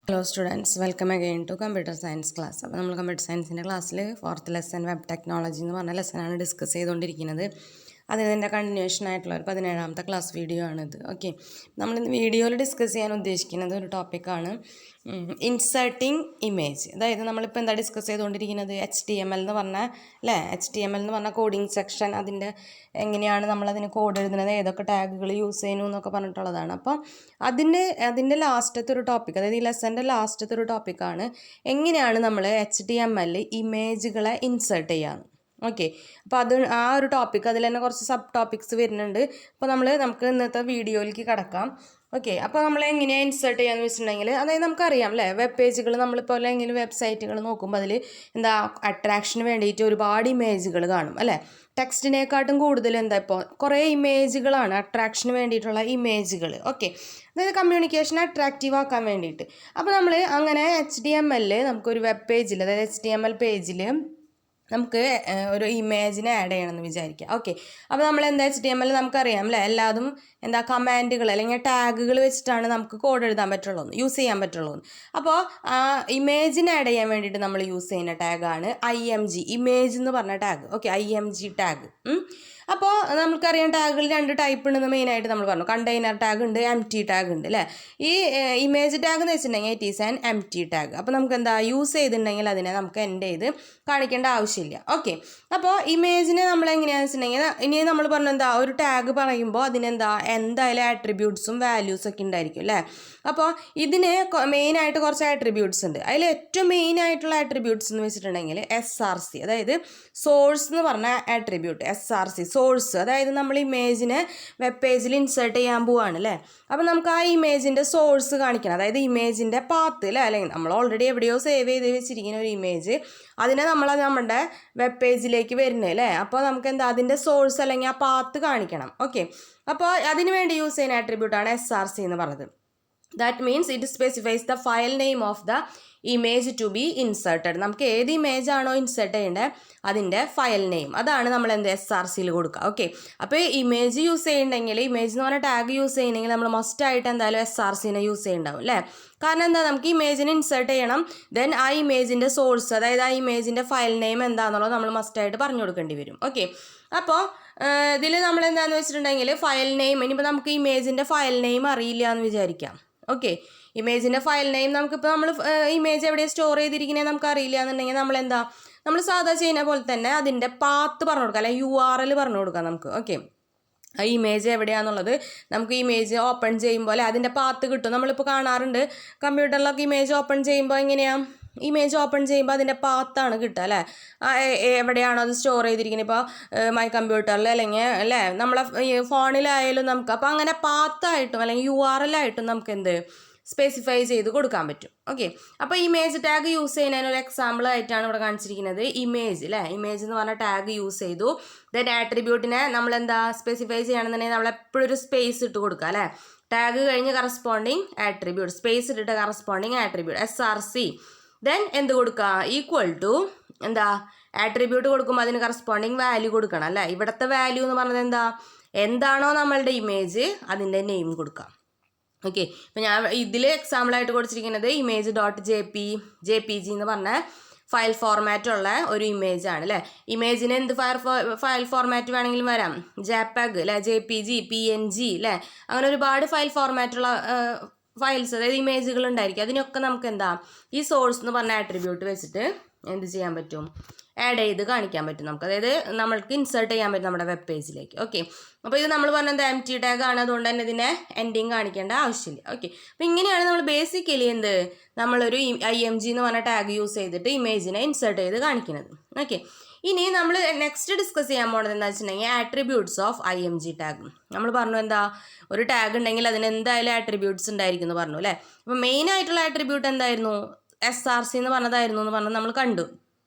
Hello students, welcome again to computer science class. അപ്പോൾ നമ്മൾ computer സയൻസിൻ്റെ ക്ലാസ്സിൽ 4th ലെസൺ വെബ് ടെക്നോളജി എന്ന് പറഞ്ഞ ലെസനാണ് ഡിസ്കസ് ചെയ്തുകൊണ്ടിരിക്കുന്നത്. അതിൻ്റെ കണ്ടിന്യൂഷൻ ആയിട്ടുള്ള ഒരു 17ാമത്തെ ക്ലാസ് വീഡിയോ ആണിത്. ഓക്കെ, നമ്മളിന്ന് വീഡിയോയിൽ ഡിസ്കസ് ചെയ്യാൻ ഉദ്ദേശിക്കുന്നത് ഒരു ടോപ്പിക്കാണ് ഇൻസേർട്ടിങ് ഇമേജ്. അതായത് നമ്മളിപ്പോൾ എന്താ ഡിസ്കസ് ചെയ്തുകൊണ്ടിരിക്കുന്നത് HTML എന്ന് പറഞ്ഞ HTML എന്ന് പറഞ്ഞ കോഡിങ് സെക്ഷൻ, അതിൻ്റെ എങ്ങനെയാണ് നമ്മളതിന് കോഡ് എഴുതുന്നത്, ഏതൊക്കെ ടാഗുകൾ യൂസ് ചെയ്യുന്നു എന്നൊക്കെ പറഞ്ഞിട്ടുള്ളതാണ്. അപ്പോൾ അതിൻ്റെ ലാസ്റ്റത്തെ ഒരു ടോപ്പിക്, അതായത് ഈ ലെസൻ്റെ ലാസ്റ്റത്തെ ഒരു ടോപ്പിക്കാണ് എങ്ങനെയാണ് നമ്മൾ HTML ഇമേജുകളെ ഇൻസേർട്ട് ചെയ്യാമെന്ന്. ഓക്കെ, അപ്പോൾ ആ ഒരു ടോപ്പിക്, അതിൽ തന്നെ കുറച്ച് സബ് ടോപ്പിക്സ് വരുന്നുണ്ട്. അപ്പോൾ നമുക്ക് ഇന്നത്തെ വീഡിയോയിലേക്ക് കിടക്കാം. ഓക്കെ, അപ്പോൾ നമ്മൾ എങ്ങനെയാണ് ഇൻസേർട്ട് ചെയ്യാന്ന് വെച്ചിട്ടുണ്ടെങ്കിൽ, അതായത് നമുക്കറിയാം വെബ് പേജുകൾ നമ്മളിപ്പോൾ അല്ലെങ്കിൽ വെബ്സൈറ്റുകൾ നോക്കുമ്പോൾ അതിൽ അട്രാക്ഷന് വേണ്ടിയിട്ട് ഒരുപാട് ഇമേജുകൾ കാണും ടെക്സ്റ്റിനെക്കാട്ടും കൂടുതൽ ഇപ്പോൾ കുറേ ഇമേജുകളാണ് അട്രാക്ഷന് വേണ്ടിയിട്ടുള്ള ഇമേജുകൾ. ഓക്കെ, അതായത് കമ്മ്യൂണിക്കേഷൻ അട്രാക്റ്റീവ് ആക്കാൻ വേണ്ടിയിട്ട്. അപ്പോൾ നമ്മൾ അങ്ങനെ HTML നമുക്കൊരു വെബ് പേജിൽ, അതായത് HTML പേജിൽ നമുക്ക് ഒരു ഇമേജിനെ ആഡ് ചെയ്യണമെന്ന് വിചാരിക്കുക. ഓക്കെ, അപ്പോൾ നമ്മൾ HTML നമുക്കറിയാം എല്ലാതും കമാൻഡുകൾ അല്ലെങ്കിൽ ടാഗുകൾ വെച്ചിട്ടാണ് നമുക്ക് കോഡ് എഴുതാൻ പറ്റുള്ളൂ, യൂസ് ചെയ്യാൻ പറ്റുള്ളൂ. അപ്പോൾ ആ ഇമേജിനെ ആഡ് ചെയ്യാൻ വേണ്ടിയിട്ട് നമ്മൾ യൂസ് ചെയ്യുന്ന ടാഗാണ് IMG, ഇമേജ് എന്ന് പറഞ്ഞ ടാഗ്. Okay, IMG tag. അപ്പോൾ നമുക്കറിയാം ടാഗുകൾ 2 ടൈപ്പ് ഉണ്ടെന്ന് മെയിനായിട്ട് നമ്മൾ പറഞ്ഞു. കണ്ടെയ്നർ ടാഗ് ഉണ്ട്, empty ടാഗ് ഉണ്ട് ഈ ഇമേജ് ടാഗ് എന്ന് വെച്ചിട്ടുണ്ടെങ്കിൽ it is an empty tag. അപ്പോൾ നമുക്ക് യൂസ് ചെയ്തിട്ടുണ്ടെങ്കിൽ അതിനെ നമുക്ക് എൻഡ് ചെയ്ത് കാണിക്കേണ്ട ആവശ്യമില്ല. ഓക്കെ, അപ്പോൾ ഇമേജിനെ നമ്മൾ എങ്ങനെയാണെന്ന് വെച്ചിട്ടുണ്ടെങ്കിൽ, ഇനി നമ്മൾ പറഞ്ഞു ഒരു ടാഗ് പറയുമ്പോൾ എന്തായാലും ആട്രിബ്യൂട്ട്സും വാല്യൂസും ഒക്കെ ഉണ്ടായിരിക്കും അപ്പോൾ ഇതിന് മെയിനായിട്ട് കുറച്ച് ആട്രിബ്യൂട്ട്സ് ഉണ്ട്. അതിൽ ഏറ്റവും മെയിനായിട്ടുള്ള ആട്രിബ്യൂട്ട്സ് എന്ന് വെച്ചിട്ടുണ്ടെങ്കിൽ SRC, അതായത് സോഴ്സ് എന്ന് പറഞ്ഞ ആട്രിബ്യൂട്ട്. SRC സോഴ്സ്, അതായത് നമ്മൾ ഇമേജിനെ വെബ് പേജിൽ ഇൻസേർട്ട് ചെയ്യാൻ പോവാണ് അപ്പോൾ നമുക്ക് ആ ഇമേജിൻ്റെ സോഴ്സ് കാണിക്കണം. അതായത് ഇമേജിൻ്റെ പാത്ത് അല്ലെങ്കിൽ നമ്മൾ ഓൾറെഡി എവിടെയോ സേവ് ചെയ്ത് വെച്ചിരിക്കുന്ന ഒരു ഇമേജ്, അതിനെ നമ്മുടെ വെബ് പേജിലേക്ക് വരുന്നത് അപ്പോൾ നമുക്ക് അതിൻ്റെ സോഴ്സ് അല്ലെങ്കിൽ ആ പാത്ത് കാണിക്കണം. ഓക്കെ, അപ്പോൾ അതിന് വേണ്ടി യൂസ് ചെയ്യുന്ന ആട്രിബ്യൂട്ടാണ് SRC എന്ന് പറഞ്ഞത്. That means it specifies the file name of the image to be inserted. നമുക്ക് ഏത് ഇമേജ് ആണോ ഇൻസേർട്ട് ചെയ്യേണ്ടത് അതിൻ്റെ ഫയൽ നെയിം, അതാണ് നമ്മൾ SRCയിൽ കൊടുക്കുക. ഓക്കെ, അപ്പോൾ ഇമേജ് യൂസ് ചെയ്യുന്നുണ്ടെങ്കിൽ, ഇമേജ് എന്ന് പറഞ്ഞ ടാഗ് യൂസ് ചെയ്യണമെങ്കിൽ നമ്മൾ മസ്റ്റായിട്ട് എന്തായാലും SRCനെ യൂസ് ചെയ്യുന്നുണ്ടാവും കാരണം നമുക്ക് ഇമേജിനെ ഇൻസേർട്ട് ചെയ്യണം. ദെൻ ആ ഇമേജിൻ്റെ സോഴ്സ്, അതായത് ആ ഇമേജിൻ്റെ ഫയൽ നെയിം എന്താണെന്നുള്ളത് നമ്മൾ മസ്റ്റായിട്ട് പറഞ്ഞു കൊടുക്കേണ്ടി വരും. ഓക്കെ, അപ്പോൾ ഇതിൽ നമ്മൾ എന്താണെന്ന് വെച്ചിട്ടുണ്ടെങ്കിൽ ഫയൽ നെയിം, ഇനിയിപ്പോൾ നമുക്ക് ഇമേജിൻ്റെ ഫയൽ നെയിം അറിയില്ല എന്ന് വിചാരിക്കാം. ഓക്കെ, ഇമേജിൻ്റെ ഫയൽ നെയിം നമുക്കിപ്പോൾ നമ്മൾ ഇമേജ് എവിടെ സ്റ്റോർ ചെയ്തിരിക്കുന്നത് നമുക്ക് അറിയില്ല എന്നുണ്ടെങ്കിൽ നമ്മൾ സാധാ ചെയ്യുന്ന പോലെ തന്നെ അതിൻ്റെ പാത്ത് പറഞ്ഞു കൊടുക്കുക, അല്ലെങ്കിൽ URL പറഞ്ഞു കൊടുക്കാം നമുക്ക്. ഓക്കെ, ആ ഇമേജ് എവിടെയാണെന്നുള്ളത് നമുക്ക് ഇമേജ് ഓപ്പൺ ചെയ്യുമ്പോൾ അതിൻ്റെ പാത്ത് കിട്ടും. നമ്മളിപ്പോൾ കാണാറുണ്ട് കമ്പ്യൂട്ടറിലൊക്കെ ഇമേജ് ഓപ്പൺ ചെയ്യുമ്പോൾ എങ്ങനെയാണ്, ഇമേജ് ഓപ്പൺ ചെയ്യുമ്പോൾ അതിൻ്റെ പാത്താണ് കിട്ടുക എവിടെയാണോ അത് സ്റ്റോർ ചെയ്തിരിക്കുന്നത്. ഇപ്പോൾ മൈ കമ്പ്യൂട്ടറിൽ അല്ലെങ്കിൽ നമ്മളെ ഫോണിലായാലും നമുക്ക് അപ്പോൾ അങ്ങനെ പാത്തായിട്ടും അല്ലെങ്കിൽ URL ആയിട്ടും നമുക്ക് സ്പെസിഫൈ ചെയ്ത് കൊടുക്കാൻ പറ്റും. ഓക്കെ, അപ്പോൾ ഇമേജ് ടാഗ് യൂസ് ചെയ്യുന്നതിന് ഒരു എക്സാമ്പിൾ ആയിട്ടാണ് ഇവിടെ കാണിച്ചിരിക്കുന്നത്. ഇമേജ് ഇമേജ് എന്ന് പറഞ്ഞ ടാഗ് യൂസ് ചെയ്തു. ദെൻ ആട്രിബ്യൂട്ടിനെ നമ്മൾ സ്പെസിഫൈ ചെയ്യണമെന്നുണ്ടെങ്കിൽ നമ്മൾ എപ്പോഴും ഒരു സ്പേസ് ഇട്ട് കൊടുക്കുക ടാഗ് കഴിഞ്ഞ് കറസ്പോണ്ടിങ് ആട്രിബ്യൂട്ട്, സ്പേസ് ഇട്ടിട്ട് കറസ്പോണ്ടിങ് ആട്രിബ്യൂട്ട് SRC. ദെൻ എന്ത് കൊടുക്കുക, ഈക്വൽ ടു ആട്രിബ്യൂട്ട് കൊടുക്കുമ്പോൾ അതിന് കറസ്പോണ്ടിങ് വാല്യൂ കൊടുക്കണം ഇവിടുത്തെ വാല്യൂ എന്ന് പറഞ്ഞത് എന്താണോ നമ്മളുടെ ഇമേജ് അതിൻ്റെ നെയിം കൊടുക്കാം. ഓക്കെ, ഇപ്പം ഞാൻ ഇതിൽ എക്സാമ്പിളായിട്ട് കൊടുത്തിരിക്കുന്നത് image.jpg എന്ന് പറഞ്ഞ ഫയൽ ഫോർമാറ്റ് ഉള്ള ഒരു ഇമേജാണ് ഇമേജിന് എന്ത് ഫയൽ ഫോർമാറ്റ് വേണമെങ്കിലും വരാം, JPEG JPG PNG അങ്ങനെ ഒരുപാട് ഫയൽ ഫോർമാറ്റുള്ള ഫയൽസ്, അതായത് ഇമേജുകൾ ഉണ്ടായിരിക്കും. അതിനൊക്കെ നമുക്ക് ഈ സോഴ്സ് എന്ന് പറഞ്ഞ ആട്രിബ്യൂട്ട് വെച്ചിട്ട് എന്ത് ചെയ്യാൻ പറ്റും, ആഡ് ചെയ്ത് കാണിക്കാൻ പറ്റും നമുക്ക്. അതായത് നമ്മൾക്ക് ഇൻസേർട്ട് ചെയ്യാൻ പറ്റും നമ്മുടെ വെബ് പേജിലേക്ക്. ഓക്കെ, അപ്പോൾ ഇത് നമ്മൾ പറഞ്ഞത് empty ടാഗ് ആണ്, അതുകൊണ്ട് തന്നെ ഇതിനെ എൻഡിങ് കാണിക്കേണ്ട ആവശ്യമില്ല. ഓക്കെ, അപ്പോൾ ഇങ്ങനെയാണ് നമ്മൾ ബേസിക്കലി നമ്മളൊരു IMG എന്ന് പറഞ്ഞ ടാഗ് യൂസ് ചെയ്തിട്ട് ഇമേജിനെ ഇൻസേർട്ട് ചെയ്ത് കാണിക്കുന്നത്. ഓക്കെ, ഇനി നമ്മൾ നെക്സ്റ്റ് ഡിസ്കസ് ചെയ്യാൻ പോകുന്നത് എന്താ വെച്ചിട്ടുണ്ടെങ്കിൽ ആട്രിബ്യൂട്ട്സ് ഓഫ് IMG ടാഗ്. നമ്മൾ പറഞ്ഞു ഒരു ടാഗ് ഉണ്ടെങ്കിൽ അതിന് എന്തായാലും ആട്രിബ്യൂട്ട്സ് ഉണ്ടായിരിക്കും എന്ന് പറഞ്ഞു അപ്പോൾ മെയിൻ ആയിട്ടുള്ള ആട്രിബ്യൂട്ട് എന്തായിരുന്നു, SRC എന്ന് പറഞ്ഞതായിരുന്നു എന്ന് പറഞ്ഞ് നമ്മൾ കണ്ടു.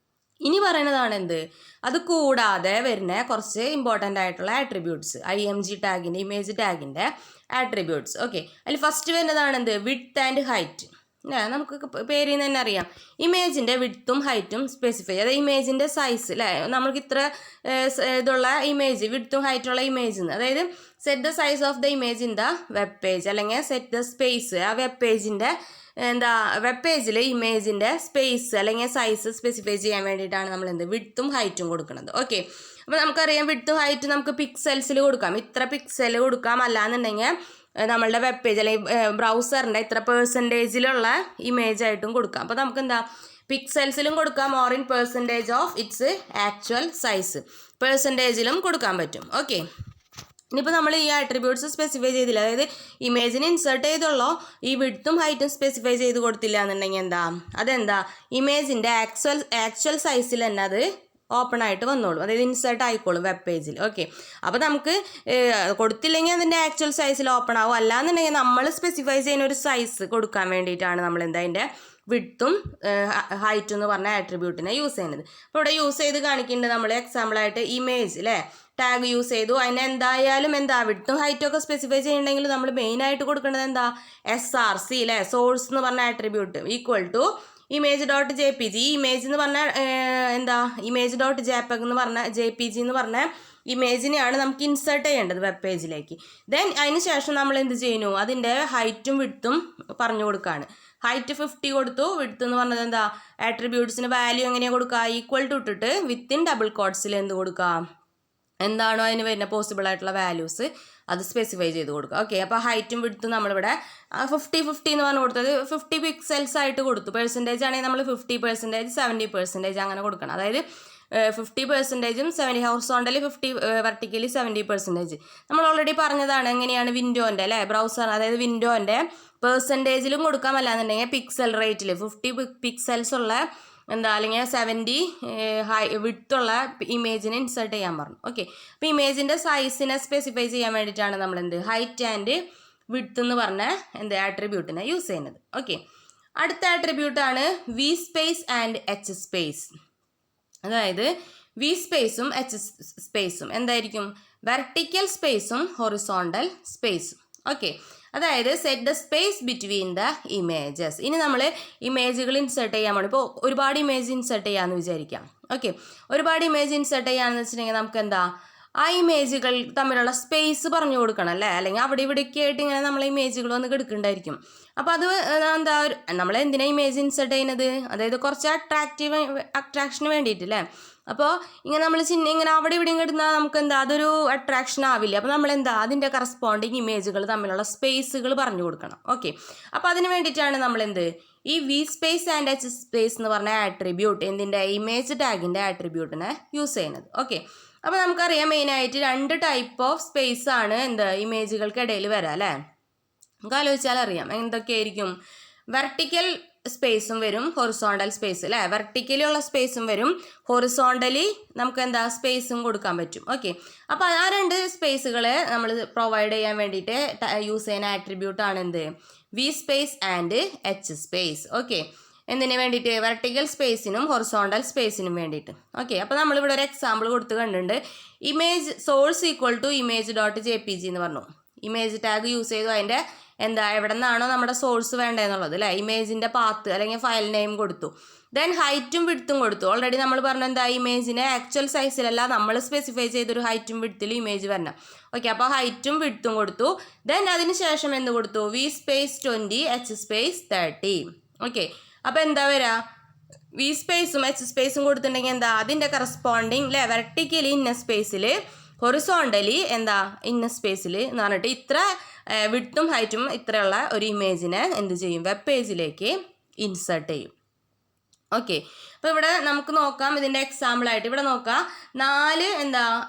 ഇനി പറയുന്നതാണ് അത് കൂടാതെ വരുന്ന കുറച്ച് ഇമ്പോർട്ടൻ്റ് ആയിട്ടുള്ള ആട്രിബ്യൂട്ട്സ്, IMG ടാഗിൻ്റെ ഇമേജ് ടാഗിൻ്റെ ആട്രിബ്യൂട്ട്സ്. ഓക്കെ, അതിൽ ഫസ്റ്റ് വരുന്നതാണ് വിഡ്ത്ത് ആൻഡ് ഹൈറ്റ്. നമുക്ക് പേരിൽ നിന്ന് തന്നെ അറിയാം, ഇമേജിൻ്റെ വിഡ്ത്തും ഹൈറ്റും സ്പെസിഫൈ, അതായത് ഇമേജിൻ്റെ സൈസ് നമ്മൾക്ക് ഇത്ര ഇതുള്ള ഇമേജ്, വിഡ്ത്തും ഹൈറ്റുള്ള ഇമേജ്, അതായത് set the size of the image in the web page, അല്ലെങ്കിൽ സെറ്റ് ദ സ്പേസ് ആ വെബ് പേജിൻ്റെ എന്താ വെബ് പേജിൽ ഇമേജിൻ്റെ സ്പേസ് അല്ലെങ്കിൽ സൈസ് സ്പെസിഫൈ ചെയ്യാൻ വേണ്ടിയിട്ടാണ് നമ്മൾ വിഡ്ത്തും ഹൈറ്റും കൊടുക്കുന്നത്. ഓക്കെ, അപ്പോൾ നമുക്കറിയാം വിഡ്ത്തും ഹൈറ്റും നമുക്ക് പിക്സൽസിൽ കൊടുക്കാം. ഇത്ര പിക്സൽ കൊടുക്കാം, അല്ലാന്നുണ്ടെങ്കിൽ നമ്മളുടെ വെബ് പേജ് അല്ലെങ്കിൽ ബ്രൗസറിൻ്റെ ഇത്ര പെർസെൻറ്റേജിലുള്ള ഇമേജ് ആയിട്ടും കൊടുക്കാം. അപ്പോൾ നമുക്ക് പിക്സൽസിലും കൊടുക്കാം, or in percentage of its actual size പെർസെൻറ്റേജിലും കൊടുക്കാൻ പറ്റും. ഓക്കെ, ഇനിയിപ്പോൾ നമ്മൾ ഈ ആട്രിബ്യൂട്ട്സ് സ്പെസിഫൈ ചെയ്തില്ല, അതായത് ഇമേജിന് ഇൻസേർട്ട് ചെയ്തുള്ളൂ ഈ വിഡ്ത്തും ഹൈറ്റും സ്പെസിഫൈ ചെയ്ത് കൊടുത്തില്ല എന്നുണ്ടെങ്കിൽ അതെന്താ ഇമേജിൻ്റെ ആക്ച്വൽ സൈസിൽ തന്നെ അത് ഓപ്പൺ ആയിട്ട് വന്നോളും, അതായത് ഇൻസേർട്ട് ആയിക്കോളും വെബ് പേജിൽ. ഓക്കെ, അപ്പോൾ നമുക്ക് കൊടുത്തില്ലെങ്കിൽ അതിൻ്റെ ആക്ച്വൽ സൈസിൽ ഓപ്പൺ ആവും, അല്ലാന്നുണ്ടെങ്കിൽ നമ്മൾ സ്പെസിഫൈ ചെയ്യുന്ന ഒരു സൈസ് കൊടുക്കാൻ വേണ്ടിയിട്ടാണ് നമ്മൾ അതിൻ്റെ വിഡ്ത്തും ഹൈറ്റും എന്ന് പറഞ്ഞ ആട്രിബ്യൂട്ടിനെ യൂസ് ചെയ്യുന്നത്. അപ്പോൾ ഇവിടെ യൂസ് ചെയ്ത് കാണിക്കുന്നുണ്ട് നമ്മൾ എക്സാമ്പിളായിട്ട് ഇമേജ് അല്ലേ ടാഗ് യൂസ് ചെയ്തു. അതിന് എന്തായാലും വിഡ്ത്തും ഹൈറ്റും ഒക്കെ സ്പെസിഫൈ ചെയ്യുന്നുണ്ടെങ്കിൽ നമ്മൾ മെയിനായിട്ട് കൊടുക്കേണ്ടത് SRC അല്ലേ, സോഴ്സ് എന്ന് പറഞ്ഞ ആട്രിബ്യൂട്ട് ഈക്വൽ ടു image.jpg. ഈ ഇമേജ് എന്ന് പറഞ്ഞാൽ image.jpg എന്ന് പറഞ്ഞ JPG എന്ന് പറഞ്ഞ ഇമേജിനെയാണ് നമുക്ക് ഇൻസേർട്ട് ചെയ്യേണ്ടത് വെബ് പേജിലേക്ക്. ദെൻ അതിന് ശേഷം നമ്മൾ എന്ത് ചെയ്യുന്നു, അതിൻ്റെ ഹൈറ്റും വിഡ്ത്തും പറഞ്ഞു കൊടുക്കുകയാണ്. ഹൈറ്റ് 50 കൊടുത്തു, വിഡ്ത്ത് എന്ന് പറഞ്ഞത് ആട്രിബ്യൂട്ട്സിന് വാല്യൂ എങ്ങനെയാണ് കൊടുക്കുക, ഈക്വൽ ടു ഇട്ടിട്ട് വിത്തിൻ ഡബിൾ കോട്ട്സിൽ എന്ത് കൊടുക്കുക, എന്താണോ അതിന് വരുന്ന പോസിബിൾ ആയിട്ടുള്ള വാല്യൂസ് അത് സ്പെസിഫൈ ചെയ്ത് കൊടുക്കുക. ഓക്കെ, അപ്പോൾ ഹൈറ്റും വിഡ്ത്തും നമ്മളിവിടെ 50 എന്ന് പറഞ്ഞു കൊടുത്തത് 50 പിക്സൽസ് ആയിട്ട് കൊടുത്തു. പെർസെൻറ്റേജ് ആണെങ്കിൽ നമ്മൾ 50%, 70% അങ്ങനെ കൊടുക്കണം. അതായത് 50%, 70 ഹൊറിസോണ്ടലി 50, വെർട്ടിക്കലി 70%. നമ്മൾ ഓൾറെഡി പറഞ്ഞതാണ് എങ്ങനെയാണ് വിൻഡോൻ്റെ അല്ലേ ബ്രൗസർ, അതായത് വിൻഡോൻ്റെ പെർസെൻറ്റേജിലും കൊടുക്കാം, അല്ലാന്നുണ്ടെങ്കിൽ പിക്സൽ റേറ്റിൽ 50 പിക്സൽസ് ഉള്ള അല്ലെങ്കിൽ 70 വിഡ്ത്തുള്ള ഇമേജിനെ ഇൻസേർട്ട് ചെയ്യാൻ പറഞ്ഞു. ഓക്കെ, അപ്പോൾ ഇമേജിൻ്റെ സൈസിനെ സ്പെസിഫൈ ചെയ്യാൻ വേണ്ടിയിട്ടാണ് നമ്മൾ ഹൈറ്റ് ആൻഡ് വിഡ്ത്ത് എന്ന് പറഞ്ഞ ആട്രിബ്യൂട്ടിനെ യൂസ് ചെയ്യുന്നത്. ഓക്കെ, അടുത്ത ആട്രിബ്യൂട്ടാണ് V space and H space. അതായത് വി സ്പേസും എച്ച് സ്പേസും എന്തായിരിക്കും, വെർട്ടിക്കൽ സ്പേസും ഹൊറിസോണ്ടൽ സ്പേസും. ഓക്കെ, അതായത് set the space between the images. ഇനി നമ്മൾ ഇമേജുകൾ ഇൻസേർട്ട് ചെയ്യാൻ വേണ്ടി ഇപ്പോൾ ഒരുപാട് ഇമേജ് ഇൻസേർട്ട് ചെയ്യാമെന്ന് വിചാരിക്കാം. ഓക്കെ, ഒരുപാട് ഇമേജ് ഇൻസേർട്ട് ചെയ്യാമെന്ന് വെച്ചിട്ടുണ്ടെങ്കിൽ നമുക്ക് ആ ഇമേജുകൾ തമ്മിലുള്ള സ്പേസ് പറഞ്ഞു കൊടുക്കണം അല്ലേ, അല്ലെങ്കിൽ അവിടെ ഇവിടെയൊക്കെ ആയിട്ട് ഇങ്ങനെ നമ്മൾ ഇമേജുകൾ വന്ന് കിടക്കുന്നുണ്ടായിരിക്കും. അപ്പോൾ അത് നമ്മൾ എന്തിനാ ഇമേജ് ഇൻസേർട്ട് ചെയ്യുന്നത്, അതായത് കുറച്ച് അട്രാക്ഷന് വേണ്ടിയിട്ടല്ലേ. അപ്പോൾ ഇങ്ങനെ നമ്മൾ ഇങ്ങനെ അവിടെ ഇവിടെയും കിടന്നാൽ നമുക്ക് അതൊരു അട്രാക്ഷൻ ആവില്ല. അപ്പോൾ നമ്മൾ അതിൻ്റെ കറസ്പോണ്ടിങ് ഇമേജുകൾ തമ്മിലുള്ള സ്പേസുകൾ പറഞ്ഞു കൊടുക്കണം. ഓക്കെ, അപ്പോൾ അതിന് വേണ്ടിയിട്ടാണ് നമ്മൾ ഈ V space and H space എന്ന് പറഞ്ഞ ആട്രിബ്യൂട്ട് ഇമേജ് ടാഗിൻ്റെ ആട്രിബ്യൂട്ടിനെ യൂസ് ചെയ്യുന്നത്. ഓക്കെ, അപ്പോൾ നമുക്കറിയാം മെയിനായിട്ട് 2 ടൈപ്പ് ഓഫ് സ്പേസ് ആണ് ഇമേജുകൾക്കിടയിൽ വരാം അല്ലേ. നമുക്ക് ആലോചിച്ചാൽ അറിയാം എന്തൊക്കെയായിരിക്കും. വെർട്ടിക്കൽ സ്പേസും വരും, ഹൊറിസോണ്ടൽ സ്പേസ് അല്ലേ. വെർട്ടിക്കലി ഉള്ള സ്പേസും വരും, ഹൊറിസോണ്ടലി നമുക്ക് സ്പേസും കൊടുക്കാൻ പറ്റും. ഓക്കെ, അപ്പോൾ ആ 2 സ്പേസുകളെ നമ്മൾ പ്രൊവൈഡ് ചെയ്യാൻ വേണ്ടിയിട്ട് യൂസ് ചെയ്യുന്ന ആട്രിബ്യൂട്ടാണ് V space and H space. Okay, എന്തിനു വേണ്ടിയിട്ട്, വെർട്ടിക്കൽ സ്പേസിനും ഹൊറിസോണ്ടൽ സ്പേസിനും വേണ്ടിയിട്ട്. ഓക്കെ, അപ്പോൾ നമ്മളിവിടെ ഒരു എക്സാമ്പിൾ കൊടുത്ത് കണ്ടിട്ടുണ്ട്. Image source equal to image.jpg എന്ന് പറഞ്ഞു. ഇമേജ് ടാഗ് യൂസ് ചെയ്തു, അതിൻ്റെ എവിടെ നിന്നാണോ നമ്മുടെ സോഴ്സ് വേണ്ടതെന്നുള്ളത് അല്ലേ, ഇമേജിൻ്റെ പാത്ത് അല്ലെങ്കിൽ ഫയൽ നെയിം കൊടുത്തു. ദെൻ ഹൈറ്റും വിഡ്ത്തും കൊടുത്തു. ഓൾറെഡി നമ്മൾ പറഞ്ഞു ഇമേജിനെ ആക്ച്വൽ സൈസിലല്ല നമ്മൾ സ്പെസിഫൈ ചെയ്തൊരു ഹൈറ്റും വിഡ്ത്തിലും ഇമേജ് വരണം. ഓക്കെ, അപ്പോൾ ഹൈറ്റും വിഡ്ത്തും കൊടുത്തു. ദെൻ അതിന് ശേഷം എന്ത് കൊടുത്തു, V space 20, H space 30. Okay, അപ്പോൾ വരിക, വി സ്പേസും എച്ച് സ്പേസും കൊടുത്തിട്ടുണ്ടെങ്കിൽ അതിൻ്റെ കറസ്പോണ്ടിങ് അല്ലേ വെർട്ടിക്കലി ഇന്ന സ്പേസിൽ, ഹൊറിസോണ്ടലി ഇന്ന സ്പേസിൽ എന്ന് പറഞ്ഞിട്ട് ഇത്ര വിഡ്ത്തും ഹൈറ്റും ഇത്രയുള്ള ഒരു ഇമേജിനെ എന്ത് ചെയ്യും, വെബ് പേജിലേക്ക് ഇൻസേർട്ട് ചെയ്യും. ഓക്കെ, അപ്പോൾ ഇവിടെ നമുക്ക് നോക്കാം ഇതിൻ്റെ എക്സാമ്പിളായിട്ട്. ഇവിടെ നോക്കാം 4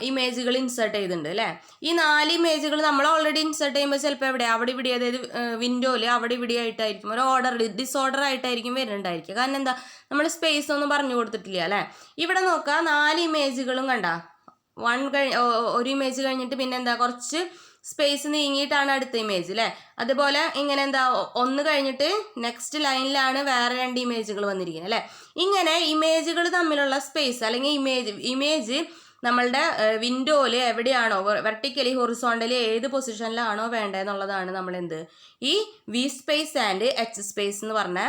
ഇമേജുകൾ ഇൻസേർട്ട് ചെയ്തിട്ടുണ്ട് അല്ലേ. ഈ 4 ഇമേജുകൾ നമ്മൾ ഓൾറെഡി ഇൻസേർട്ട് ചെയ്യുമ്പോൾ ചിലപ്പോൾ അവിടെ ഇവിടെ അതായത് വിൻഡോയിൽ അവിടെ ഇവിടെ ആയിട്ടായിരിക്കും ഒരു ഡിസോർഡർ ആയിട്ടായിരിക്കും വരുന്നുണ്ടായിരിക്കും. കാരണം നമ്മൾ സ്പേസ് ഒന്നും പറഞ്ഞു കൊടുത്തിട്ടില്ല അല്ലേ. ഇവിടെ നോക്കാം 4 ഇമേജുകളും ഒരു ഇമേജ് കഴിഞ്ഞിട്ട് പിന്നെ കുറച്ച് സ്പേസ് നീങ്ങിയിട്ടാണ് അടുത്ത ഇമേജ് അല്ലേ. അതുപോലെ ഇങ്ങനെ ഒന്ന് കഴിഞ്ഞിട്ട് നെക്സ്റ്റ് ലൈനിലാണ് വേറെ 2 ഇമേജുകൾ വന്നിരിക്കുന്നത് അല്ലേ. ഇങ്ങനെ ഇമേജുകൾ തമ്മിലുള്ള സ്പേസ് അല്ലെങ്കിൽ ഇമേജ് നമ്മളുടെ വിൻഡോയിൽ എവിടെയാണോ വെർട്ടിക്കലി ഹൊറിസോണ്ടലി ഏത് പൊസിഷനിലാണോ വേണ്ടതെന്നുള്ളതാണ് നമ്മൾ ഈ V space and H space എന്ന് പറഞ്ഞ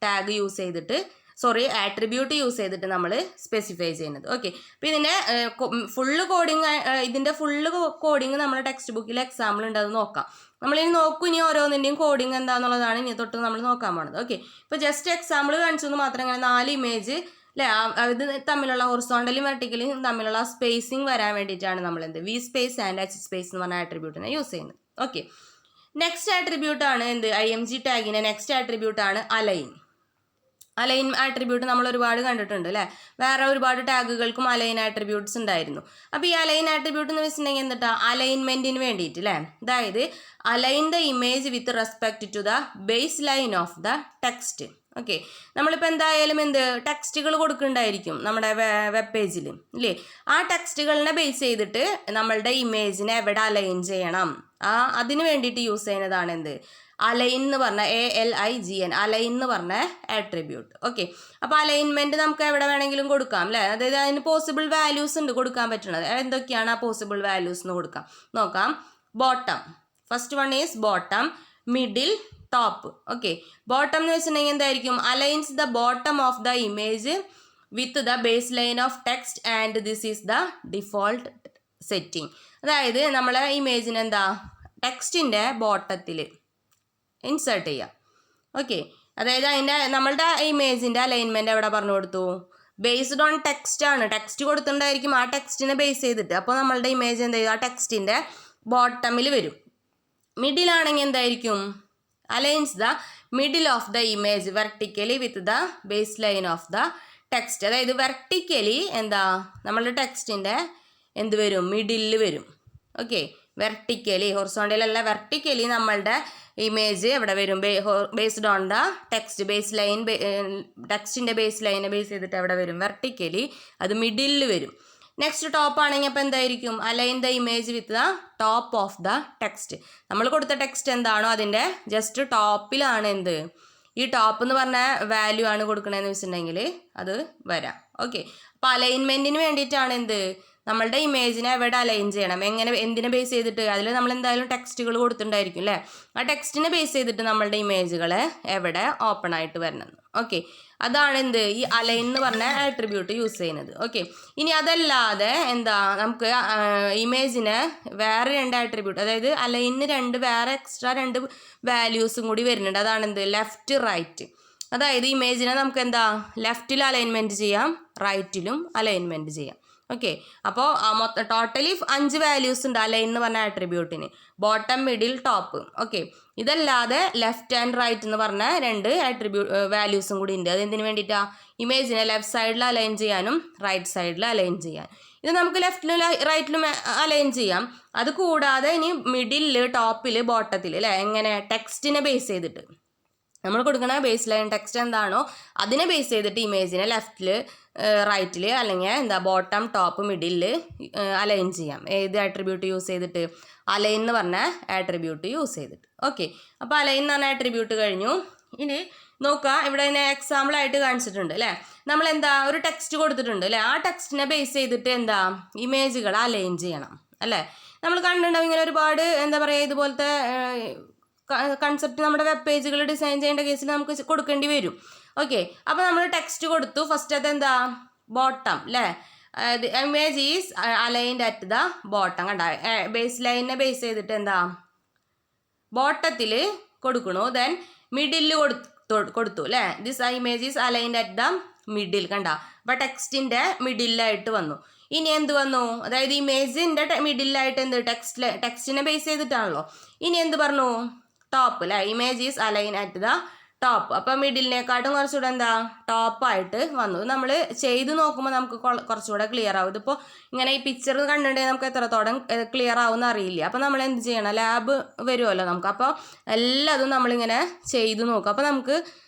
ടാഗ് യൂസ് ചെയ്തിട്ട് ആട്രിബ്യൂട്ട് യൂസ് ചെയ്തിട്ട് നമ്മൾ സ്പെസിഫൈ ചെയ്യുന്നത്. ഓക്കെ, അപ്പോൾ ഇതിൻ്റെ ഫുള്ള് കോഡിങ് നമ്മുടെ ടെക്സ്റ്റ് ബുക്കിൽ എക്സാമ്പിൾ ഉണ്ട്, അത് നോക്കാം. നമ്മളിനി നോക്കും ഇനി ഓരോന്നിൻ്റെയും കോഡിങ് എന്താണെന്നുള്ളതാണ് ഇനി തൊട്ട് നമ്മൾ നോക്കാൻ പോണത്. ഓക്കെ, ഇപ്പോൾ ജസ്റ്റ് എക്സാമ്പിൾ കാണിച്ചെന്ന് മാത്രം ഇങ്ങനെ 4 ഇമേജ് അല്ലേ, ഇത് തമ്മിലുള്ള ഹൊറിസോണ്ടലും വെർട്ടിക്കലും തമ്മിലുള്ള സ്പേസിങ് വരാൻ വേണ്ടിയിട്ടാണ് നമ്മൾ എന്ത് V space and H space എന്ന് പറഞ്ഞ ആട്രിബ്യൂട്ടിനെ യൂസ് ചെയ്യുന്നത്. ഓക്കെ, നെക്സ്റ്റ് ആട്രിബ്യൂട്ട് ആണ് എന്ത് IMG ടാഗിൻ്റെ നെക്സ്റ്റ് ആട്രിബ്യൂട്ട് ആണ് അലൈൻ. അലൈൻ ആട്രിബ്യൂട്ട് നമ്മൾ ഒരുപാട് കണ്ടിട്ടുണ്ട് അല്ലേ, വേറെ ഒരുപാട് ടാഗുകൾക്കും അലൈൻ ആട്രിബ്യൂട്ട്സ് ഉണ്ടായിരുന്നു. അപ്പോൾ ഈ അലൈൻ ആട്രിബ്യൂട്ട് എന്ന് വെച്ചിട്ടുണ്ടെങ്കിൽ എന്താ അലൈൻമെൻറ്റിന് വേണ്ടിയിട്ട് അല്ലേ, അതായത് align the image with respect to the base line of the text. Okay, നമ്മളിപ്പോൾ എന്തായാലും ടെക്സ്റ്റുകൾ കൊടുക്കുന്നുണ്ടായിരിക്കും നമ്മുടെ വെബ് പേജിൽ ഇല്ലേ, ആ ടെക്സ്റ്റുകളിനെ ബേസ് ചെയ്തിട്ട് നമ്മളുടെ ഇമേജിനെ എവിടെ അലൈൻ ചെയ്യണം, അതിന് വേണ്ടിയിട്ട് യൂസ് ചെയ്യുന്നതാണ് അലൈൻ എന്ന് പറഞ്ഞ ALIGN അലൈൻ എന്ന് പറഞ്ഞ ആട്രിബ്യൂട്ട്. ഓക്കെ, അപ്പോൾ അലൈൻമെൻറ്റ് നമുക്ക് എവിടെ വേണമെങ്കിലും കൊടുക്കാം അല്ലേ, അതായത് അതിന് പോസിബിൾ വാല്യൂസ് ഉണ്ട് കൊടുക്കാൻ പറ്റുന്നത്. എന്തൊക്കെയാണ് ആ പോസിബിൾ വാല്യൂസ് എന്ന് നോക്കാം. Bottom, first one is bottom, middle, top. Okay, bottom എന്ന് വെച്ചിട്ടുണ്ടെങ്കിൽ എന്തായിരിക്കും, aligns the bottom of the image with the base line of text and this is the default setting. അതായത് നമ്മളെ ഇമേജിന് ടെക്സ്റ്റിൻ്റെ ബോട്ടത്തിൽ ഇൻസേർട്ട് ചെയ്യാം. ഓക്കെ, അതായത് നമ്മളുടെ ഇമേജിൻ്റെ അലൈൻമെൻറ്റ് എവിടെ പറഞ്ഞു കൊടുത്തു, ബേസ്ഡ് ഓൺ ടെക്സ്റ്റ് ആണ്, ടെക്സ്റ്റ് കൊടുത്തിട്ടുണ്ടായിരിക്കും, ആ ടെക്സ്റ്റിനെ ബേസ് ചെയ്തിട്ട്. അപ്പോൾ നമ്മളുടെ ഇമേജ് ആ ടെക്സ്റ്റിൻ്റെ ബോട്ടമിൽ വരും. മിഡിലാണെങ്കിൽ എന്തായിരിക്കും, aligns the middle of the image vertically with the base line of the text. അതായത് വെർട്ടിക്കലി നമ്മളുടെ ടെക്സ്റ്റിൻ്റെ വരും, മിഡിലിൽ വരും. ഓക്കെ, വെർട്ടിക്കലി, ഹൊറിസോണ്ടലല്ല, വെർട്ടിക്കലി നമ്മളുടെ ഇമേജ് എവിടെ വരും, based on the text base line, ടെക്സ്റ്റിൻ്റെ ബേസ് ലൈനെ ബേസ് ചെയ്തിട്ട് എവിടെ വരും, വെർട്ടിക്കലി, അത് മിഡിലിൽ വരും. നെക്സ്റ്റ് ടോപ്പ് ആണെങ്കിൽ അപ്പോൾ എന്തായിരിക്കും, align the image with the top of the text. നമ്മൾ കൊടുത്ത ടെക്സ്റ്റ് എന്താണോ അതിൻ്റെ ജസ്റ്റ് ടോപ്പിലാണ് ഈ ടോപ്പ് എന്ന് പറഞ്ഞ വാല്യൂ ആണ് കൊടുക്കണതെന്ന് വെച്ചിട്ടുണ്ടെങ്കിൽ അത് വരാം. ഓക്കെ, അപ്പോൾ അലൈൻമെൻറ്റിന് വേണ്ടിയിട്ടാണ് നമ്മളുടെ ഇമേജിനെ എവിടെ അലൈൻ ചെയ്യണം, എന്തിനെ ബേസ് ചെയ്തിട്ട്, അതിൽ നമ്മൾ എന്തായാലും ടെക്സ്റ്റുകൾ കൊടുത്തിട്ടുണ്ടായിരിക്കും അല്ലേ, ആ ടെക്സ്റ്റിനെ ബേസ് ചെയ്തിട്ട് നമ്മളുടെ ഇമേജുകൾ എവിടെ ഓപ്പൺ ആയിട്ട് വരണം. ഓക്കെ, അതാണ് ഈ അലൈൻ എന്ന് പറഞ്ഞ ആട്രിബ്യൂട്ട് യൂസ് ചെയ്യുന്നത്. ഓക്കെ, ഇനി അതല്ലാതെ നമുക്ക് ഇമേജിന് വേറെ 2 ആട്രിബ്യൂട്ട്, അതായത് അലൈനിന് വേറെ എക്സ്ട്രാ 2 വാല്യൂസും കൂടി വരുന്നുണ്ട്. അതാണ് ലെഫ്റ്റ്, റൈറ്റ്. അതായത് ഇമേജിനെ നമുക്ക് ലെഫ്റ്റിൽ അലൈൻമെൻറ്റ് ചെയ്യാം, റൈറ്റിലും അലൈൻമെൻറ്റ് ചെയ്യാം. ഓക്കെ, അപ്പോൾ ടോട്ടലി 5 വാല്യൂസ് ഉണ്ട് അലൈൻ എന്ന് പറഞ്ഞ ആട്രിബ്യൂട്ടിന്, ബോട്ടം, മിഡിൽ, ടോപ്പ്. ഓക്കെ, ഇതല്ലാതെ ലെഫ്റ്റ് ആൻഡ് റൈറ്റ് എന്ന് പറഞ്ഞ 2 വാല്യൂസും കൂടി ഉണ്ട്. അതെന്തിനു വേണ്ടിയിട്ടാണ്, ഇമേജിനെ ലെഫ്റ്റ് സൈഡിൽ അലൈൻ ചെയ്യാനും റൈറ്റ് സൈഡിൽ അലൈൻ ചെയ്യാൻ. ഇത് നമുക്ക് ലെഫ്റ്റിലും റൈറ്റിലും അലൈൻ ചെയ്യാം. അത് കൂടാതെ ഇനി മിഡിലിൽ, ടോപ്പിൽ, ബോട്ടത്തിൽ അല്ലേ, എങ്ങനെ ടെക്സ്റ്റിനെ ബേസ് ചെയ്തിട്ട് നമ്മൾ കൊടുക്കുന്ന ബേസ് ലൈൻ ടെക്സ്റ്റ് എന്താണോ അതിനെ ബേസ് ചെയ്തിട്ട് ഇമേജിനെ ലെഫ്റ്റിൽ, റൈറ്റിൽ അല്ലെങ്കിൽ ബോട്ടം, ടോപ്പ്, മിഡിലിൽ അലൈൻ ചെയ്യാം. ഏത് ആട്രിബ്യൂട്ട് യൂസ് ചെയ്തിട്ട്, അലൈൻ എന്ന് പറഞ്ഞ ആട്രിബ്യൂട്ട് യൂസ് ചെയ്തിട്ട്. ഓക്കെ, അപ്പോൾ അലൈൻ എന്ന് പറഞ്ഞ ആട്രിബ്യൂട്ട് കഴിഞ്ഞു. ഇനി നോക്കുക, ഇവിടെ എക്സാമ്പിളായിട്ട് കാണിച്ചിട്ടുണ്ട് അല്ലേ, നമ്മൾ ഒരു ടെക്സ്റ്റ് കൊടുത്തിട്ടുണ്ട് അല്ലേ, ആ ടെക്സ്റ്റിനെ ബേസ് ചെയ്തിട്ട് ഇമേജുകൾ അലൈൻ ചെയ്യണം അല്ലേ. നമ്മൾ കണ്ടിട്ടുണ്ടാവും ഇങ്ങനെ ഒരുപാട് ഇതുപോലത്തെ കൺസെപ്റ്റ് നമ്മുടെ വെബ് പേജുകൾ ഡിസൈൻ ചെയ്യേണ്ട കേസിൽ നമുക്ക് കൊടുക്കേണ്ടി വരും. ഓക്കെ, അപ്പോൾ നമ്മൾ ടെക്സ്റ്റ് കൊടുത്തു, ഫസ്റ്റ് അത് ബോട്ടം അല്ലേ, image is aligned at the bottom. കണ്ട, ബേസ് ലൈനിനെ ബേസ് ചെയ്തിട്ട് ബോട്ടത്തിൽ കൊടുക്കണു, ദെൻ മിഡിലിൽ കൊടുത്തു അല്ലേ, this image is aligned at the middle. കണ്ട, അപ്പോൾ ടെക്സ്റ്റിൻ്റെ മിഡിലായിട്ട് വന്നു. ഇനി വന്നു, അതായത് ഇമേജിൻ്റെ മിഡിലായിട്ട് ടെക്സ്റ്റിനെ ബേസ് ചെയ്തിട്ടാണല്ലോ. ഇനി പറഞ്ഞു, ടോപ്പ് അല്ലേ, image is align at the top. അപ്പോൾ മിഡിലിനെക്കാട്ടും കുറച്ചുകൂടെ ടോപ്പായിട്ട് വന്നു. നമ്മൾ ചെയ്ത് നോക്കുമ്പോൾ നമുക്ക് കുറച്ചുകൂടെ ക്ലിയർ ആവും. ഇതിപ്പോൾ ഇങ്ങനെ ഈ പിക്ചർ കണ്ടിട്ടുണ്ടെങ്കിൽ നമുക്ക് എത്രത്തോളം ക്ലിയർ ആവുമെന്ന് അറിയില്ല. അപ്പോൾ നമ്മൾ എന്ത് ചെയ്യണം, ലാബ് വരുമല്ലോ നമുക്ക്, അപ്പോൾ എല്ലാതും നമ്മളിങ്ങനെ ചെയ്ത് നോക്കും. അപ്പോൾ നമുക്ക്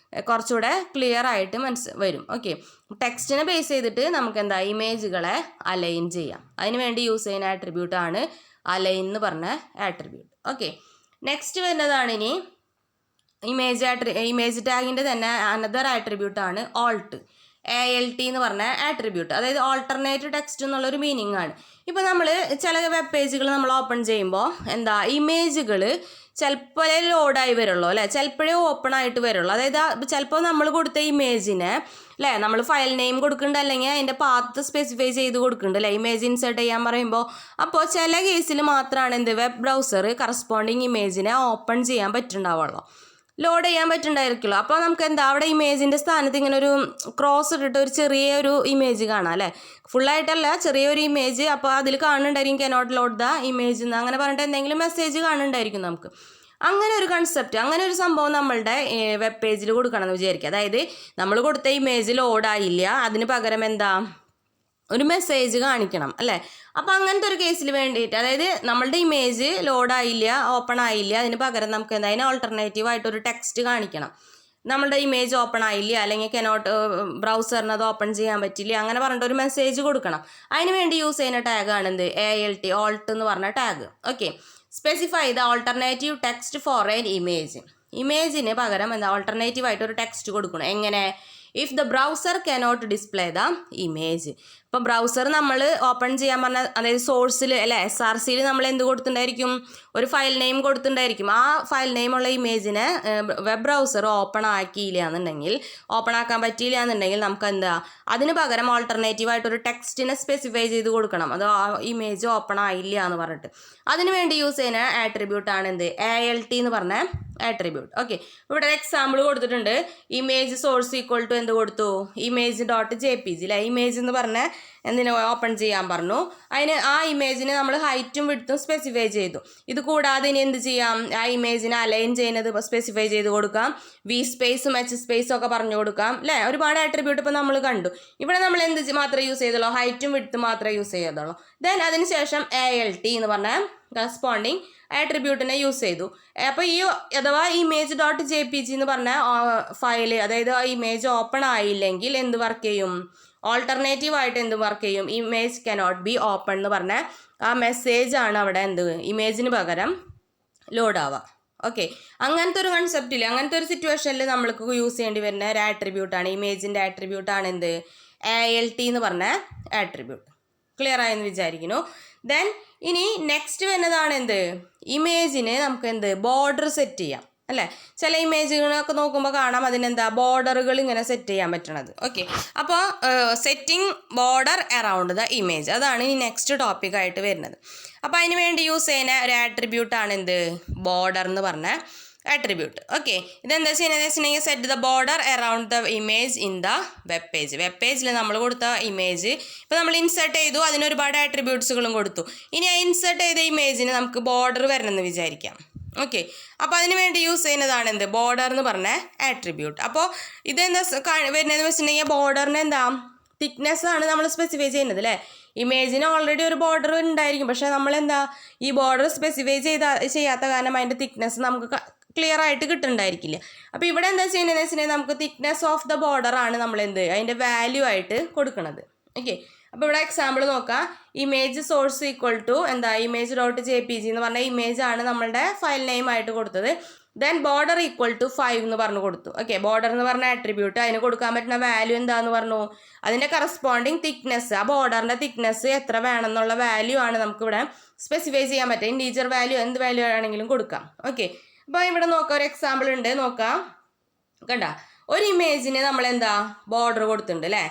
കുറച്ചുകൂടെ ക്ലിയർ ആയിട്ട് വരും. ഓക്കെ, ടെക്സ്റ്റിനെ ബേസ് ചെയ്തിട്ട് നമുക്ക് ഇമേജുകളെ അലൈൻ ചെയ്യാം. അതിന് വേണ്ടി യൂസ് ചെയ്യുന്ന ആട്രിബ്യൂട്ടാണ് അലൈൻ എന്ന് പറഞ്ഞ ആട്രിബ്യൂട്ട്. ഓക്കെ, നെക്സ്റ്റ് വരുന്നതാണ് ഇനി ഇമേജ് ടാഗിൻ്റെ തന്നെ അനദർ ആട്രിബ്യൂട്ടാണ് ഓൾട്ട്, ALT എന്ന് പറഞ്ഞ ആട്രിബ്യൂട്ട്. അതായത് ഓൾട്ടർനേറ്റ് ടെക്സ്റ്റ് എന്നുള്ളൊരു മീനിങ് ആണ്. ഇപ്പോൾ നമ്മൾ ചില വെബ് പേജുകൾ നമ്മൾ ഓപ്പൺ ചെയ്യുമ്പോൾ ഇമേജുകൾ ചിലപ്പോൾ ലോഡായി വരുള്ളൂ അല്ലേ, ചിലപ്പോഴേ ഓപ്പൺ ആയിട്ട് വരുള്ളൂ. അതായത് ചിലപ്പോൾ നമ്മൾ കൊടുത്ത ഇമേജിനെ അല്ലേ നമ്മൾ ഫയൽ നെയിം കൊടുക്കുന്നുണ്ട്, അല്ലെങ്കിൽ അതിൻ്റെ പാത്ത് സ്പെസിഫൈ ചെയ്ത് കൊടുക്കുന്നുണ്ട് അല്ലേ ഇമേജ് ഇൻസേർട്ട് ചെയ്യാൻ പറയുമ്പോൾ. അപ്പോൾ ചില കേസിൽ മാത്രമാണ് എന്ത് വെബ് ബ്രൗസർ കറസ്പോണ്ടിങ് ഇമേജിനെ ഓപ്പൺ ചെയ്യാൻ പറ്റുന്നുണ്ടാവുള്ളൂ, ലോഡ് ചെയ്യാൻ പറ്റുന്നുണ്ടായിരിക്കുമല്ലോ. അപ്പോൾ നമുക്ക് എന്താ അവിടെ ഇമേജിൻ്റെ സ്ഥാനത്ത് ഇങ്ങനെ ഒരു ക്രോസ് ഇട്ടിട്ട് ഒരു ചെറിയൊരു ഇമേജ് കാണാം അല്ലേ, ഫുള്ളായിട്ടല്ല ചെറിയൊരു ഇമേജ്. അപ്പോൾ അതിൽ കാണുന്നുണ്ടായിരിക്കും കനോട്ട് ലോഡ് ദ ഇമേജ് എന്ന് അങ്ങനെ പറഞ്ഞിട്ട് എന്തെങ്കിലും മെസ്സേജ് കാണുന്നുണ്ടായിരിക്കും നമുക്ക്. അങ്ങനെ ഒരു കൺസെപ്റ്റ്, അങ്ങനെ ഒരു സംഭവം നമ്മളുടെ വെബ് പേജിൽ കൊടുക്കണം എന്ന് വിചാരിക്കുക. അതായത് നമ്മൾ കൊടുത്ത ഇമേജ് ലോഡായില്ല, അതിന് പകരം എന്താ ഒരു മെസ്സേജ് കാണിക്കണം അല്ലേ. അപ്പോൾ അങ്ങനത്തെ ഒരു കേസിൽ വേണ്ടിയിട്ട്, അതായത് നമ്മളുടെ ഇമേജ് ലോഡായില്ല, ഓപ്പൺ ആയില്ല, അതിന് പകരം നമുക്ക് എന്താ അതിന് ഓൾട്ടർനേറ്റീവ് ആയിട്ടൊരു ടെക്സ്റ്റ് കാണിക്കണം. നമ്മളുടെ ഇമേജ് ഓപ്പൺ ആയില്ല, അല്ലെങ്കിൽ കനോട്ട് ബ്രൗസറിന് അത് ഓപ്പൺ ചെയ്യാൻ പറ്റില്ല, അങ്ങനെ പറഞ്ഞിട്ട് ഒരു മെസ്സേജ് കൊടുക്കണം. അതിന് വേണ്ടി യൂസ് ചെയ്യുന്ന ടാഗാണ് എന്ത് ALT, ഓൾട്ട് എന്ന് പറഞ്ഞ tag. Okay, specify the alternative text for an image. ഇമേജിന് പകരം എന്താ ഓൾട്ടർനേറ്റീവ് ആയിട്ട് ഒരു ടെക്സ്റ്റ് കൊടുക്കണം. എങ്ങനെ? If the browser cannot display the image. ഇപ്പോൾ ബ്രൗസർ നമ്മൾ ഓപ്പൺ ചെയ്യാൻ പറഞ്ഞാൽ, അതായത് സോഴ്സിൽ അല്ലെ SRCയിൽ നമ്മൾ എന്ത് കൊടുത്തിട്ടുണ്ടായിരിക്കും, ഒരു ഫയൽ നെയിം കൊടുത്തിട്ടുണ്ടായിരിക്കും. ആ ഫയൽ നെയിമുള്ള ഇമേജിനെ വെബ് ബ്രൗസർ ഓപ്പൺ ആക്കിയില്ല എന്നുണ്ടെങ്കിൽ, ഓപ്പൺ ആക്കാൻ പറ്റിയില്ല എന്നുണ്ടെങ്കിൽ നമുക്ക് എന്താ അതിന് പകരം ഓൾട്ടർനേറ്റീവ് ആയിട്ടൊരു ടെക്സ്റ്റിനെ സ്പെസിഫൈ ചെയ്ത് കൊടുക്കണം. അത് ആ ഇമേജ് ഓപ്പൺ ആയില്ല എന്ന് പറഞ്ഞിട്ട്. അതിന് വേണ്ടി യൂസ് ചെയ്യുന്ന ആട്രിബ്യൂട്ടാണ് എന്ത് ALT എന്ന് പറഞ്ഞ ആട്രിബ്യൂട്ട്. ഓക്കെ, ഇവിടെ ഒരു എക്സാമ്പിൾ കൊടുത്തിട്ടുണ്ട്. ഇമേജ് സോഴ്സ് ഈക്വൽ ടു എന്ത് കൊടുത്തു, image.jpg അല്ലെ. ഇമേജ് എന്ന് പറഞ്ഞ എന്തിനാ ഓപ്പൺ ചെയ്യാൻ പറഞ്ഞു. അതിന് ആ ഇമേജിന് നമ്മൾ ഹൈറ്റും വിഡ്ത്തും സ്പെസിഫൈ ചെയ്തു. ഇത് കൂടാതെ ഇനി എന്ത് ചെയ്യാം, ആ ഇമേജിനെ അലൈൻ ചെയ്യുന്നത് സ്പെസിഫൈ ചെയ്ത് കൊടുക്കാം. V സ്പേസും H സ്പേസും ഒക്കെ പറഞ്ഞു കൊടുക്കാം അല്ലേ. ഒരുപാട് ആട്രിബ്യൂട്ട് ഇപ്പോൾ നമ്മൾ കണ്ടു. ഇവിടെ നമ്മൾ എന്ത് മാത്രമേ യൂസ് ചെയ്തുള്ളൂ, ഹൈറ്റും വിഡ്ത്തും മാത്രമേ യൂസ് ചെയ്തുള്ളൂ. ദെൻ അതിനുശേഷം ALT എന്ന് പറഞ്ഞ കറസ്പോണ്ടിങ് ആട്രിബ്യൂട്ടിനെ യൂസ് ചെയ്തു. അപ്പോൾ ഈ അഥവാ image.jpg എന്ന് പറഞ്ഞ ഫയല്, അതായത് ആ ഇമേജ് ഓപ്പൺ ആയില്ലെങ്കിൽ എന്ത് വർക്ക് ചെയ്യും, ഓൾട്ടർനേറ്റീവ് ആയിട്ട് എന്ത് വർക്ക് ചെയ്യും, ഇമേജ് കനോട്ട് ബി ഓപ്പൺ എന്ന് പറഞ്ഞ ആ മെസ്സേജ് ആണ് അവിടെ എന്ത് ഇമേജിന് പകരം ലോഡ് ആവുക. ഓക്കെ, അങ്ങനത്തെ ഒരു കൺസെപ്റ്റിൽ, അങ്ങനത്തെ ഒരു സിറ്റുവേഷനിൽ നമ്മൾക്ക് യൂസ് ചെയ്യേണ്ടി വരുന്ന ഒരു ആട്രിബ്യൂട്ടാണ്, ഇമേജിൻ്റെ ആട്രിബ്യൂട്ടാണ് എന്ത് ALT എന്ന് പറഞ്ഞ ആട്രിബ്യൂട്ട്. ക്ലിയർ ആയെന്ന് വിചാരിക്കുന്നു. ദെൻ ഇനി നെക്സ്റ്റ് വരുന്നതാണ് എന്ത് ഇമേജിന് നമുക്ക് എന്ത് ബോർഡർ സെറ്റ് ചെയ്യാം അല്ലേ. ചില ഇമേജുകളൊക്കെ നോക്കുമ്പോൾ കാണാം അതിനെന്താ ബോർഡറുകൾ ഇങ്ങനെ സെറ്റ് ചെയ്യാൻ പറ്റണത്. ഓക്കെ, അപ്പോൾ setting border around the image, അതാണ് ഇനി നെക്സ്റ്റ് ടോപ്പിക്കായിട്ട് വരുന്നത്. അപ്പോൾ അതിന് വേണ്ടി യൂസ് ചെയ്യുന്ന ഒരു ആട്രിബ്യൂട്ടാണ് എന്ത് ബോർഡർ എന്ന് പറഞ്ഞ ആട്രിബ്യൂട്ട്. ഓക്കെ, ഇതെന്താ ചെയ്യുന്നത് വെച്ചിട്ടുണ്ടെങ്കിൽ set the border around the image in the web page. Web പേജിൽ നമ്മൾ കൊടുത്ത ഇമേജ് ഇപ്പോൾ നമ്മൾ ഇൻസേർട്ട് ചെയ്തു, അതിന് ഒരുപാട് ആട്രിബ്യൂട്ട്സുകളും കൊടുത്തു. ഇനി ആ ഇൻസേർട്ട് ചെയ്ത ഇമേജിന് നമുക്ക് ബോർഡർ വരണമെന്ന് വിചാരിക്കാം. ഓക്കെ, അപ്പോൾ അതിന് വേണ്ടി യൂസ് ചെയ്യുന്നതാണ് എന്ത് ബോർഡർ എന്ന് പറഞ്ഞ ആട്രിബ്യൂട്ട്. അപ്പോൾ ഇതെന്താ വരുന്നതെന്ന് വെച്ചിട്ടുണ്ടെങ്കിൽ ബോർഡറിന് എന്താ തിക്നെസ് ആണ് നമ്മൾ സ്പെസിഫൈ ചെയ്യുന്നത് അല്ലേ. ഇമേജിന് ഓൾറെഡി ഒരു ബോർഡർ ഉണ്ടായിരിക്കും, പക്ഷേ നമ്മളെന്താ ഈ ബോർഡർ സ്പെസിഫൈ ചെയ്യാത്ത കാരണം അതിൻ്റെ തിക്നെസ് നമുക്ക് ക്ലിയർ ആയിട്ട് കിട്ടുന്നുണ്ടായിരിക്കില്ല. അപ്പോൾ ഇവിടെ എന്താ ചെയ്യുന്നതെന്ന് വെച്ചിട്ടുണ്ടെങ്കിൽ നമുക്ക് തിക്നെസ് ഓഫ് ദ ബോർഡർ ആണ് നമ്മൾ എന്ത് അതിൻ്റെ വാല്യൂ ആയിട്ട് കൊടുക്കുന്നത്. ഓക്കെ, അപ്പോൾ ഇവിടെ എക്സാമ്പിൾ നോക്കാം. ഇമേജ് സോഴ്സ് ഈക്വൽ ടു എന്താ image.jpg എന്ന് പറഞ്ഞ ഇമേജ് ആണ് നമ്മളുടെ ഫയൽ നെയിം ആയിട്ട് കൊടുത്തത്. ദെൻ ബോർഡർ ഈക്വൽ ടു 5 എന്ന് പറഞ്ഞു കൊടുത്തു. ഓക്കെ, ബോർഡർ എന്ന് പറഞ്ഞ ആട്രിബ്യൂട്ട്, അതിന് കൊടുക്കാൻ പറ്റുന്ന വാല്യൂ എന്താന്ന് പറഞ്ഞു, അതിൻ്റെ കറസ്പോണ്ടിങ് തിക്നെസ്, ആ ബോർഡറിൻ്റെ തിക്നെസ് എത്ര വേണം എന്നുള്ള വാല്യൂ ആണ് നമുക്കിവിടെ സ്പെസിഫൈ ചെയ്യാൻ പറ്റുക. ഇൻറ്റീജർ വാല്യൂ എന്ത് വാല്യൂ ആണെങ്കിലും കൊടുക്കാം. ഓക്കെ, അപ്പോൾ ഇവിടെ നോക്കാം, ഒരു എക്സാമ്പിൾ ഉണ്ട് നോക്കാം. കണ്ട, ഒരു ഇമേജിന് നമ്മൾ എന്താ ബോർഡർ കൊടുത്തിട്ടുണ്ട് അല്ലേ.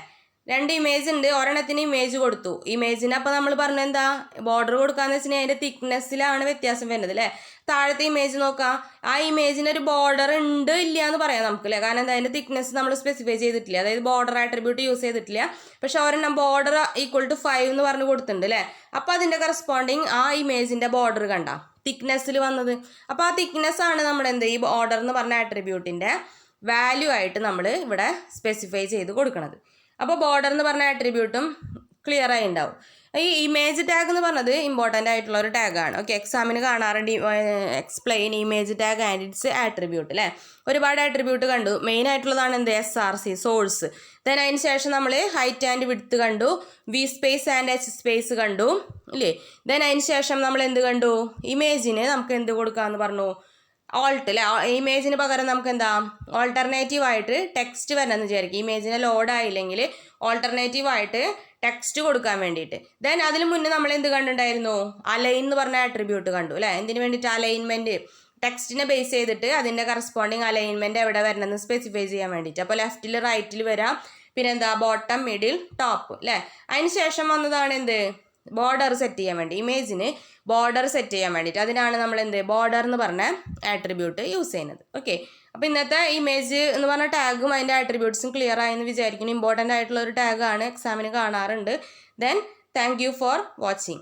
രണ്ട് ഇമേജ് ഉണ്ട്, ഒരെണ്ണത്തിന് ഇമേജ് കൊടുത്തു. ഇമേജിന് അപ്പോൾ നമ്മൾ പറഞ്ഞ എന്താ ബോർഡർ കൊടുക്കാന്ന് വെച്ചിട്ടുണ്ടെങ്കിൽ അതിൻ്റെ തിക്നെസ്സിലാണ് വ്യത്യാസം വരുന്നത് അല്ലേ. താഴത്തെ ഇമേജ് നോക്കാം, ആ ഇമേജിന് ഒരു ബോർഡർ ഉണ്ട് ഇല്ല എന്ന് പറയാം നമുക്ക് അല്ലേ. കാരണം എന്താ അതിൻ്റെ തിക്നെസ് നമ്മൾ സ്പെസിഫൈ ചെയ്തിട്ടില്ല, അതായത് ബോർഡർ ആട്രിബ്യൂട്ട് യൂസ് ചെയ്തിട്ടില്ല. പക്ഷെ ഒരെണ്ണം ബോർഡർ ഈക്വൽ ടു 5 എന്ന് പറഞ്ഞ് കൊടുത്തിട്ടുണ്ട് അല്ലേ. അപ്പോൾ അതിൻ്റെ കറസ്പോണ്ടിങ് ആ ഇമേജിൻ്റെ ബോർഡർ കണ്ട തിക്നെസ്സിൽ വന്നത്. അപ്പോൾ ആ തിക്നെസ് ആണ് നമ്മൾ എന്ത് ഈ ബോർഡർ എന്ന് പറഞ്ഞ ആട്രിബ്യൂട്ടിൻ്റെ വാല്യൂ ആയിട്ട് നമ്മൾ ഇവിടെ സ്പെസിഫൈ ചെയ്ത് കൊടുക്കുന്നത്. അപ്പോൾ ബോർഡർ എന്ന് പറഞ്ഞ ആട്രിബ്യൂട്ടും ക്ലിയർ ആയി ഉണ്ടാവും. ഈ ഇമേജ് ടാഗ് എന്ന് പറഞ്ഞത് ഇമ്പോർട്ടൻ്റ് ആയിട്ടുള്ള ഒരു ടാഗാണ്. ഓക്കെ, എക്സാമിന് കാണാറുണ്ട് explain image tag and it's attribute അല്ലേ. ഒരുപാട് ആട്രിബ്യൂട്ട് കണ്ടു. മെയിൻ ആയിട്ടുള്ളതാണ് എന്ത് SRC സോഴ്സ്. ദെൻ അതിന് ശേഷം നമ്മൾ ഹൈറ്റ് ആൻഡ് വിഡ്ത്ത് കണ്ടു, V space and H space കണ്ടു ഇല്ലേ. ദെൻ അതിന് ശേഷം നമ്മൾ എന്ത് കണ്ടു, ഇമേജിന് നമുക്ക് എന്ത് കൊടുക്കാമെന്ന് പറഞ്ഞു, ഓൾട്ട് അല്ലേ. ഇമേജിന് പകരം നമുക്ക് എന്താ ഓൾട്ടർനേറ്റീവ് ആയിട്ട് ടെക്സ്റ്റ് വരണമെന്ന് വിചാരിക്കും. ഇമേജിനെ ലോഡ് ആയില്ലെങ്കിൽ ഓൾട്ടർനേറ്റീവ് ആയിട്ട് ടെക്സ്റ്റ് കൊടുക്കാൻ വേണ്ടിയിട്ട്. ദെൻ അതിന് മുന്നേ നമ്മൾ എന്ത് കണ്ടിട്ടുണ്ടായിരുന്നു, അലൈൻ എന്ന് പറഞ്ഞ ആട്രിബ്യൂട്ട് കണ്ടു അല്ലേ. എന്തിനു വേണ്ടിയിട്ട്, അലൈൻമെൻറ്റ് ടെക്സ്റ്റിനെ ബേസ് ചെയ്തിട്ട് അതിൻ്റെ കറസ്പോണ്ടിങ് അലൈൻമെൻറ്റ് എവിടെ വരണമെന്ന് സ്പെസിഫൈ ചെയ്യാൻ വേണ്ടിയിട്ട്. അപ്പോൾ ലെഫ്റ്റിൽ റൈറ്റിൽ വരാം, പിന്നെ എന്താ ബോട്ടം മിഡിൽ ടോപ്പ് അല്ലേ. അതിന് ശേഷം വന്നതാണ് എന്ത് ബോർഡർ സെറ്റ് ചെയ്യാൻ വേണ്ടി, ഇമേജിന് ബോർഡർ സെറ്റ് ചെയ്യാൻ വേണ്ടിയിട്ട്. അതിനാണ് നമ്മൾ എന്ത് ബോർഡർ എന്ന് പറഞ്ഞ ആട്രിബ്യൂട്ട് യൂസ് ചെയ്യുന്നത്. ഓക്കെ, അപ്പോൾ ഇന്നത്തെ ഇമേജ് എന്ന് പറഞ്ഞ ടാഗും അതിൻ്റെ ആട്രിബ്യൂട്ട്സും ക്ലിയർ ആയെന്ന് വിചാരിക്കുന്നു. ഇമ്പോർട്ടൻ്റ് ആയിട്ടുള്ള ഒരു ടാഗാണ്, എക്സാമിന് കാണാറുണ്ട്. Then thank you for watching.